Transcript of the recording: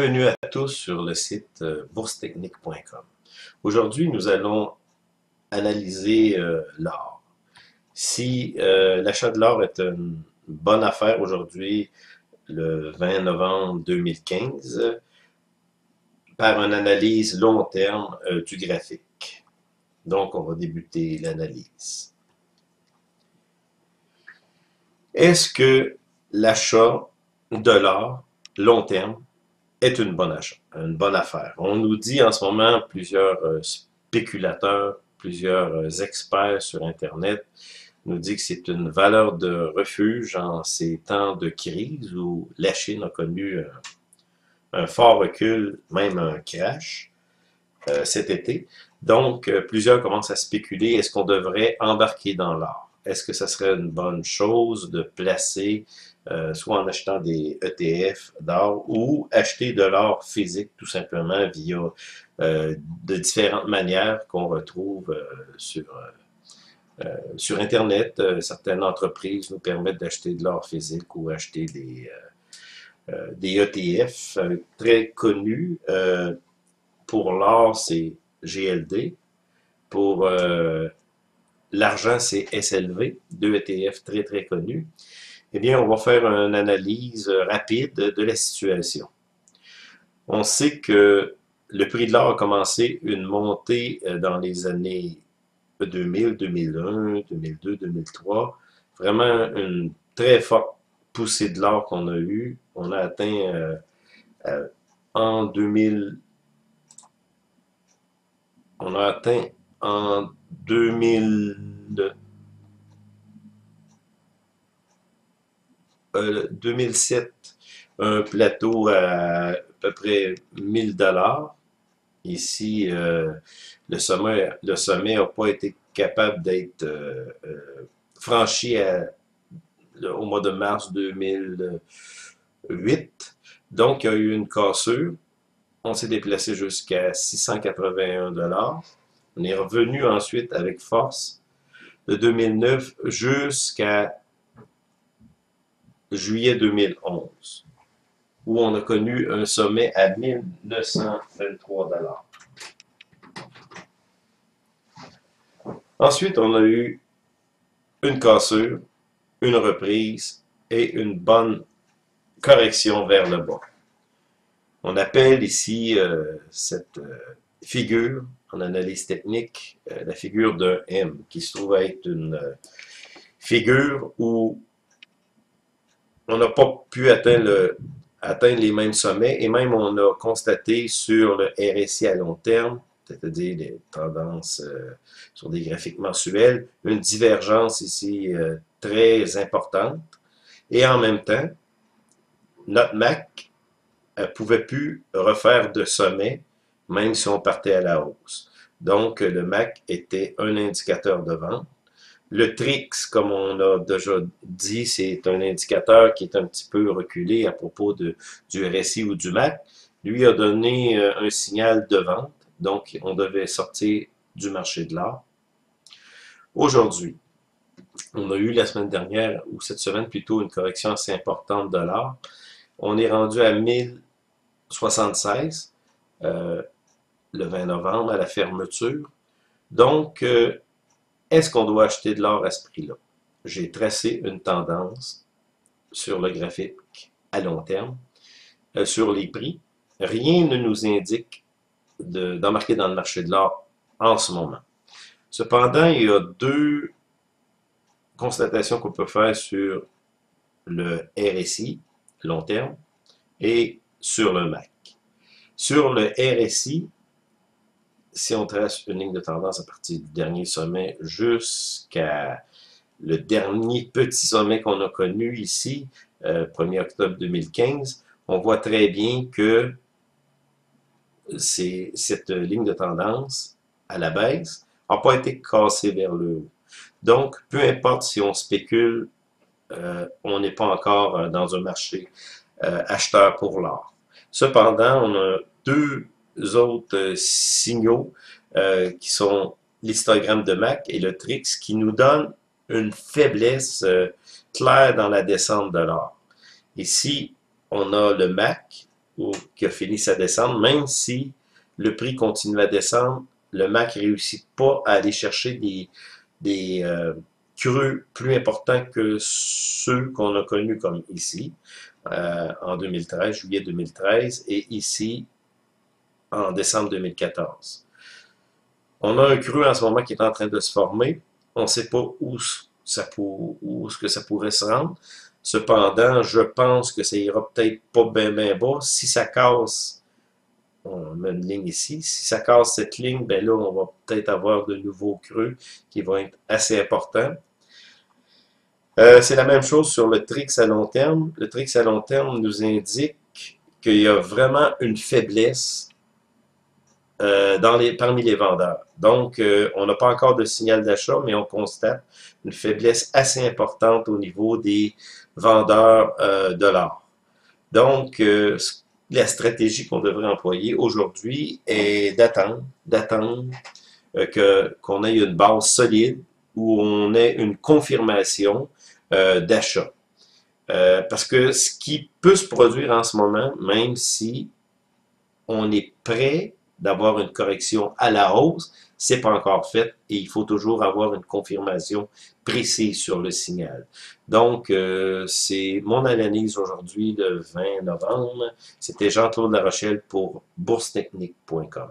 Bienvenue à tous sur le site boursetechnique.com. Aujourd'hui, nous allons analyser l'or. Si l'achat de l'or est une bonne affaire aujourd'hui, le 20 novembre 2015, par une analyse long terme du graphique. Donc, on va débuter l'analyse. Est-ce que l'achat de l'or long terme est une bonne affaire? On nous dit en ce moment, plusieurs spéculateurs, plusieurs experts sur Internet nous disent que c'est une valeur de refuge en ces temps de crise où la Chine a connu un fort recul, même un crash cet été. Donc, plusieurs commencent à spéculer, est-ce qu'on devrait embarquer dans l'or? Est-ce que ça serait une bonne chose de placer soit en achetant des ETF d'or ou acheter de l'or physique tout simplement via de différentes manières qu'on retrouve sur Internet. Certaines entreprises nous permettent d'acheter de l'or physique ou acheter des ETF très connus. Pour l'or, c'est GLD. Pour l'argent, c'est SLV, deux ETF très très connus. Eh bien, on va faire une analyse rapide de la situation. On sait que le prix de l'or a commencé une montée dans les années 2000, 2001, 2002, 2003. Vraiment une très forte poussée de l'or qu'on a eue. On a atteint en 2000, on a atteint en 2007 un plateau à peu près 1000 $. Ici, le sommet n'a pas été capable d'être franchi au mois de mars 2008. Donc, il y a eu une cassure. On s'est déplacé jusqu'à 681 $. On est revenu ensuite avec force de 2009 jusqu'à juillet 2011, où on a connu un sommet à 1923 $. Ensuite, on a eu une cassure, une reprise et une bonne correction vers le bas. On appelle ici cette figure en analyse technique la figure d'un M, qui se trouve être une figure où on n'a pas pu atteindre les mêmes sommets, et même on a constaté sur le RSI à long terme, c'est-à-dire les tendances sur des graphiques mensuels, une divergence ici très importante. Et en même temps, notre MAC ne pouvait plus refaire de sommet, même si on partait à la hausse. Donc, le MAC était un indicateur de vente. Le TRIX, comme on a déjà dit, c'est un indicateur qui est un petit peu reculé à propos du RSI ou du MAC. Lui a donné un signal de vente, donc on devait sortir du marché de l'or. Aujourd'hui, on a eu la semaine dernière, ou cette semaine plutôt, une correction assez importante de l'or. On est rendu à 1076 le 20 novembre à la fermeture. Donc, est-ce qu'on doit acheter de l'or à ce prix-là? J'ai tracé une tendance sur le graphique à long terme, sur les prix. Rien ne nous indique d'embarquer dans le marché de l'or en ce moment. Cependant, il y a deux constatations qu'on peut faire sur le RSI, long terme, et sur le MAC. Sur le RSI, si on trace une ligne de tendance à partir du dernier sommet jusqu'à le dernier petit sommet qu'on a connu ici, 1er octobre 2015, on voit très bien que cette ligne de tendance à la baisse n'a pas été cassée vers le haut. Donc, peu importe si on spécule, on n'est pas encore dans un marché acheteur pour l'or. Cependant, on a deux autres signaux qui sont l'histogramme de MAC et le TRIX qui nous donnent une faiblesse claire dans la descente de l'or. Ici, on a le MAC qui a fini sa descente, même si le prix continue à descendre, le MAC ne réussit pas à aller chercher des creux plus importants que ceux qu'on a connus comme ici, en 2013, juillet 2013, et ici, en décembre 2014. On a un creux en ce moment qui est en train de se former. On ne sait pas où ce que ça pourrait se rendre. Cependant, je pense que ça ira peut-être pas bien bas. Si ça casse, on met une ligne ici. Si ça casse cette ligne, ben là, on va peut-être avoir de nouveaux creux qui vont être assez importants. C'est la même chose sur le TRIX à long terme. Le TRIX à long terme nous indique qu'il y a vraiment une faiblesse parmi les vendeurs. Donc, on n'a pas encore de signal d'achat, mais on constate une faiblesse assez importante au niveau des vendeurs de l'or. Donc, la stratégie qu'on devrait employer aujourd'hui est d'attendre qu'on ait une base solide où on ait une confirmation d'achat. Parce que ce qui peut se produire en ce moment, même si on est prêt d'avoir une correction à la hausse, c'est pas encore fait et il faut toujours avoir une confirmation précise sur le signal. Donc, c'est mon analyse aujourd'hui le 20 novembre. C'était Jean-Claude Larochelle pour boursetechnique.com.